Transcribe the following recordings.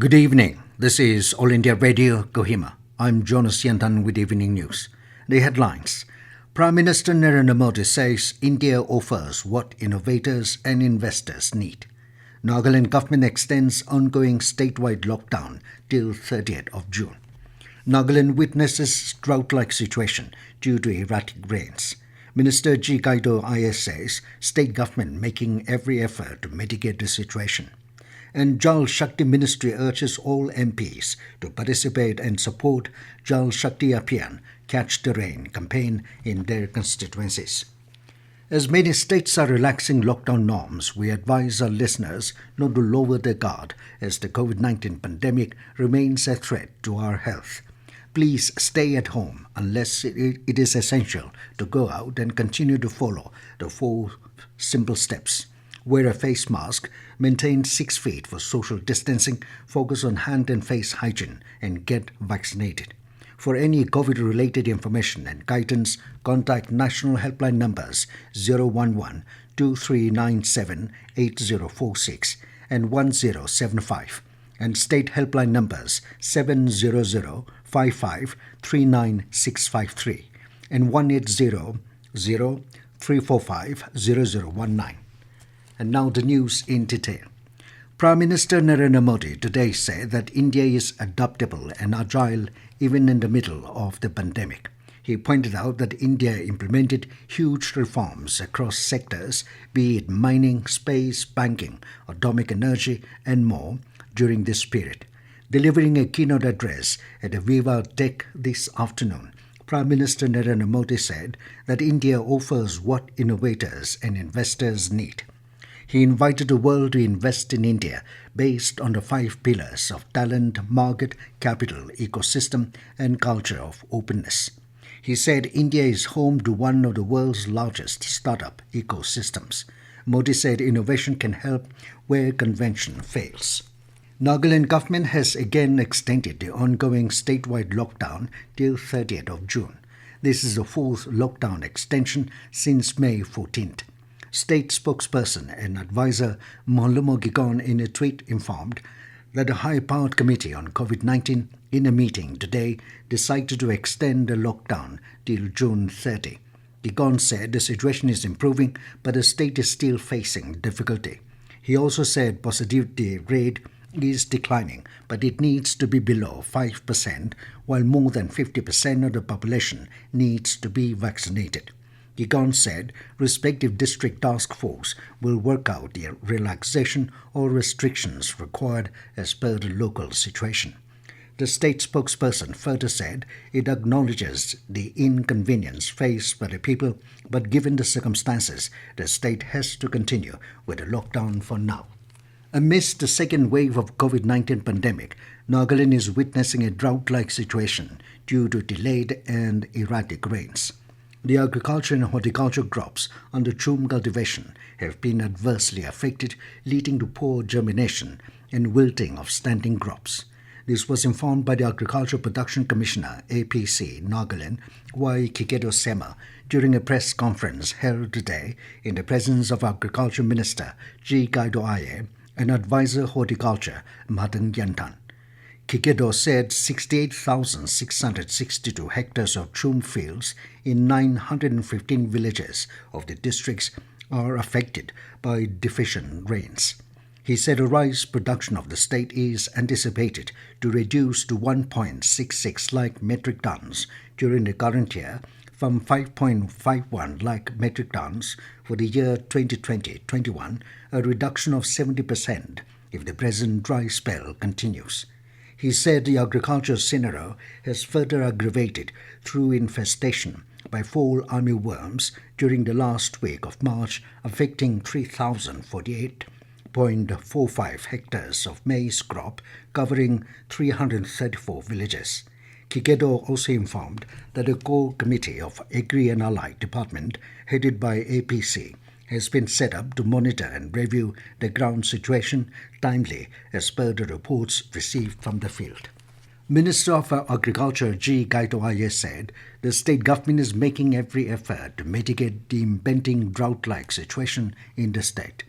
Good evening. This is All India Radio, Kohima. I'm Jonas Yantan with Evening News. The headlines. Prime Minister Narendra Modi says India offers what innovators and investors need. Nagaland Government extends ongoing statewide lockdown till 30th of June. Nagaland witnesses drought-like situation due to erratic rains. Minister G Kaito Aye says state government making every effort to mitigate the situation. And Jal Shakti Ministry urges all MPs to participate and support Jal Shakti Abhiyan Catch the Rain campaign in their constituencies. As many states are relaxing lockdown norms, we advise our listeners not to lower their guard as the COVID-19 pandemic remains a threat to our health. Please stay at home unless it is essential to go out and continue to follow the 4 simple steps. Wear a face mask, maintain 6 feet for social distancing, focus on hand and face hygiene, and get vaccinated. For any COVID-related information and guidance, contact national helpline numbers 011-2397-8046 and 1075 and state helpline numbers 700-55-39653 and 1-800-345-0019. And now the news in detail. Prime Minister Narendra Modi today said that India is adaptable and agile even in the middle of the pandemic. He pointed out that India implemented huge reforms across sectors, be it mining, space, banking, atomic energy, and more, during this period. Delivering a keynote address at Viva Tech this afternoon, Prime Minister Narendra Modi said that India offers what innovators and investors need. He invited the world to invest in India based on the 5 pillars of talent, market, capital, ecosystem, and culture of openness. He said India is home to one of the world's largest startup ecosystems. Modi said innovation can help where convention fails. Nagaland Government has again extended the ongoing statewide lockdown till 30th of June. This is the 4th lockdown extension since May 14th. State spokesperson and advisor Molumo Gigon in a tweet informed that a high-powered committee on COVID-19 in a meeting today decided to extend the lockdown till June 30. Gigon said the situation is improving, but the state is still facing difficulty. He also said positivity rate is declining, but it needs to be below 5%, while more than 50% of the population needs to be vaccinated. Gigon said respective district task force will work out the relaxation or restrictions required as per the local situation. The state spokesperson further said it acknowledges the inconvenience faced by the people, but given the circumstances, the state has to continue with the lockdown for now. Amidst the second wave of COVID-19 pandemic, Nagaland is witnessing a drought-like situation due to delayed and erratic rains. The agriculture and horticulture crops under choom cultivation have been adversely affected, leading to poor germination and wilting of standing crops. This was informed by the Agriculture Production Commissioner, APC, Nagaland, Y. Kaito Aye, during a press conference held today in the presence of Agriculture Minister G Kaito Aye and Advisor Horticulture Madan Yantan. Kaito said 68,662 hectares of choom fields in 915 villages of the districts are affected by deficient rains. He said a rice production of the state is anticipated to reduce to 1.66 lakh metric tons during the current year from 5.51 lakh metric tons for the year 2020-21, a reduction of 70% if the present dry spell continues. He said the agriculture scenario has further aggravated through infestation by fall armyworms during the last week of March, affecting 3,048.45 hectares of maize crop covering 334 villages. Kaito also informed that a core committee of Agri and Allied Department, headed by APC, has been set up to monitor and review the ground situation timely as per the reports received from the field. Minister of Agriculture G Kaito Aye said the state government is making every effort to mitigate the impending drought-like situation in the state.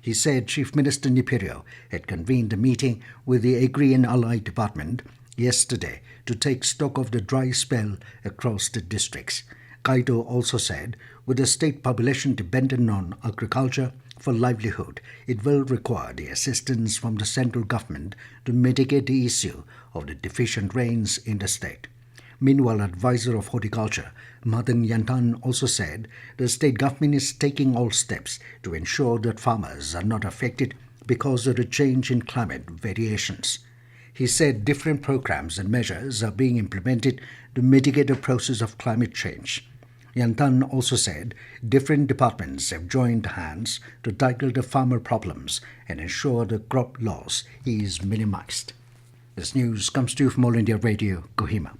He said Chief Minister Nipirio had convened a meeting with the Agri and Allied Department yesterday to take stock of the dry spell across the districts. Kaito also said, with the state population dependent on agriculture for livelihood, it will require the assistance from the central government to mitigate the issue of the deficient rains in the state. Meanwhile, advisor of horticulture, Madan Yantan, also said the state government is taking all steps to ensure that farmers are not affected because of the change in climate variations. He said different programs and measures are being implemented to mitigate the process of climate change. Yantan also said different departments have joined hands to tackle the farmer problems and ensure the crop loss is minimized. This news comes to you from All India Radio, Kohima.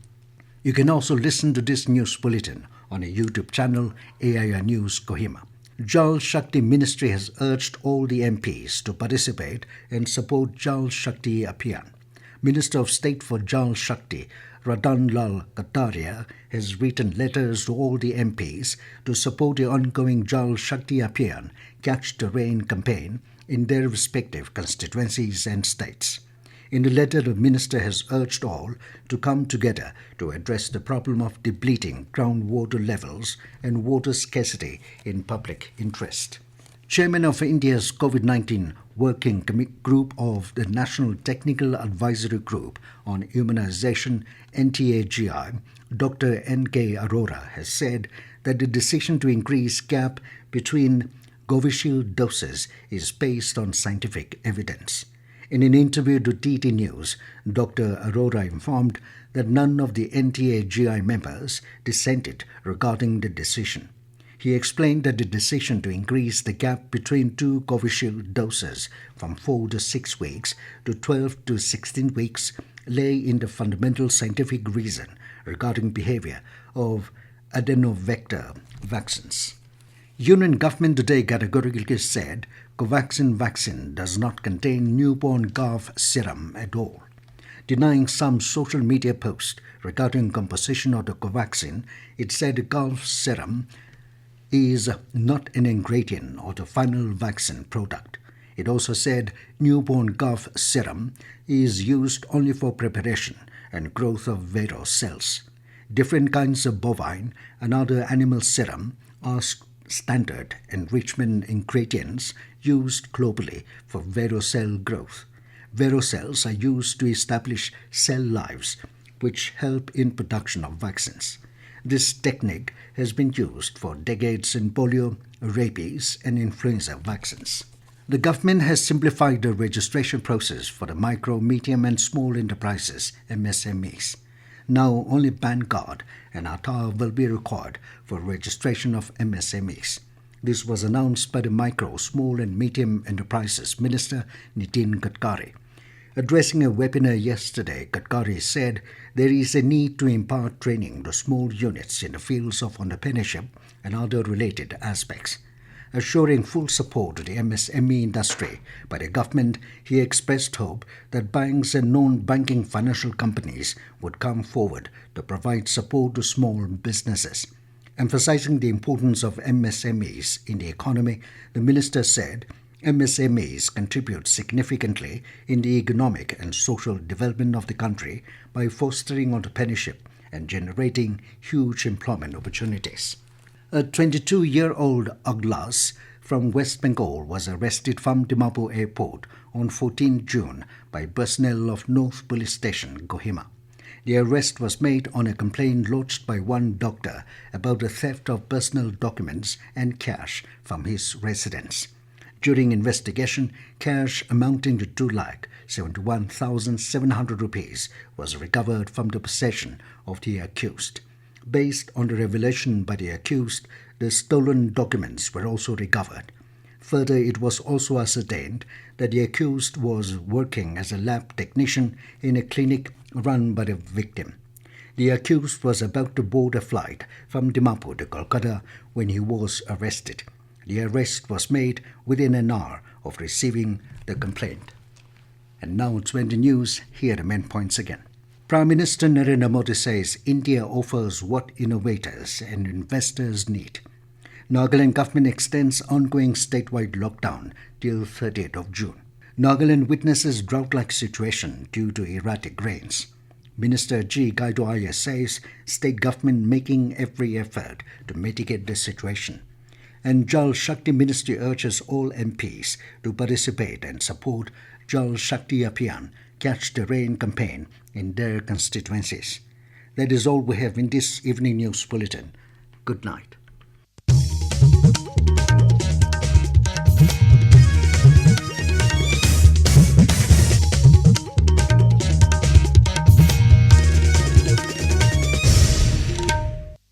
You can also listen to this news bulletin on a YouTube channel, AIR News Kohima. Jal Shakti Ministry has urged all the MPs to participate and support Jal Shakti Abhiyan. Minister of State for Jal Shakti, Radhan Lal Kataria, has written letters to all the MPs to support the ongoing Jal Shakti Abhiyan Catch the Rain campaign in their respective constituencies and states. In the letter, the minister has urged all to come together to address the problem of depleting groundwater levels and water scarcity in public interest. Chairman of India's COVID-19 Working Group of the National Technical Advisory Group on Immunization, NTAGI, Dr. N.K. Arora, has said that the decision to increase gap between Covishield doses is based on scientific evidence. In an interview to TT News, Dr. Arora informed that none of the NTAGI members dissented regarding the decision. He explained that the decision to increase the gap between two Covishield doses from 4 to 6 weeks to 12 to 16 weeks lay in the fundamental scientific reason regarding behavior of adenovector vaccines. Union government today categorically said Covaxin vaccine does not contain newborn calf serum at all. Denying some social media posts regarding composition of the Covaxin, it said the calf serum is not an ingredient of the final vaccine product. It also said newborn calf serum is used only for preparation and growth of Vero cells. Different kinds of bovine and other animal serum are standard enrichment ingredients used globally for Vero cell growth. Vero cells are used to establish cell lives which help in production of vaccines. This technique has been used for decades in polio, rabies, and influenza vaccines. The government has simplified the registration process for the micro, medium, and small enterprises, MSMEs. Now only PAN card and Aadhaar will be required for registration of MSMEs. This was announced by the Micro, Small and Medium Enterprises Minister Nitin Gadkari. Addressing a webinar yesterday, Gadkari said there is a need to impart training to small units in the fields of entrepreneurship and other related aspects. Assuring full support to the MSME industry by the government, he expressed hope that banks and non-banking financial companies would come forward to provide support to small businesses. Emphasizing the importance of MSMEs in the economy, the minister said MSMEs contribute significantly in the economic and social development of the country by fostering entrepreneurship and generating huge employment opportunities. A 22-year-old Aglas from West Bengal was arrested from Dimapur Airport on 14 June by personnel of North Police Station, Kohima. The arrest was made on a complaint lodged by one doctor about the theft of personal documents and cash from his residence. During investigation, cash amounting to 2,71,700 rupees was recovered from the possession of the accused. Based on the revelation by the accused, the stolen documents were also recovered. Further, it was also ascertained that the accused was working as a lab technician in a clinic run by the victim. The accused was about to board a flight from Dimapur to Kolkata when he was arrested. The arrest was made within an hour of receiving the complaint. And now it's when the news. Here are the main points again. Prime Minister Narendra Modi says India offers what innovators and investors need. Nagaland Government extends ongoing statewide lockdown till 30th of June. Nagaland witnesses drought-like situation due to erratic rains. Minister G Kaito Aye says state government making every effort to mitigate the situation. And Jal Shakti Ministry urges all MPs to participate and support Jal Shakti Abhiyan, Catch the Rain campaign in their constituencies. That is all we have in this evening news bulletin. Good night.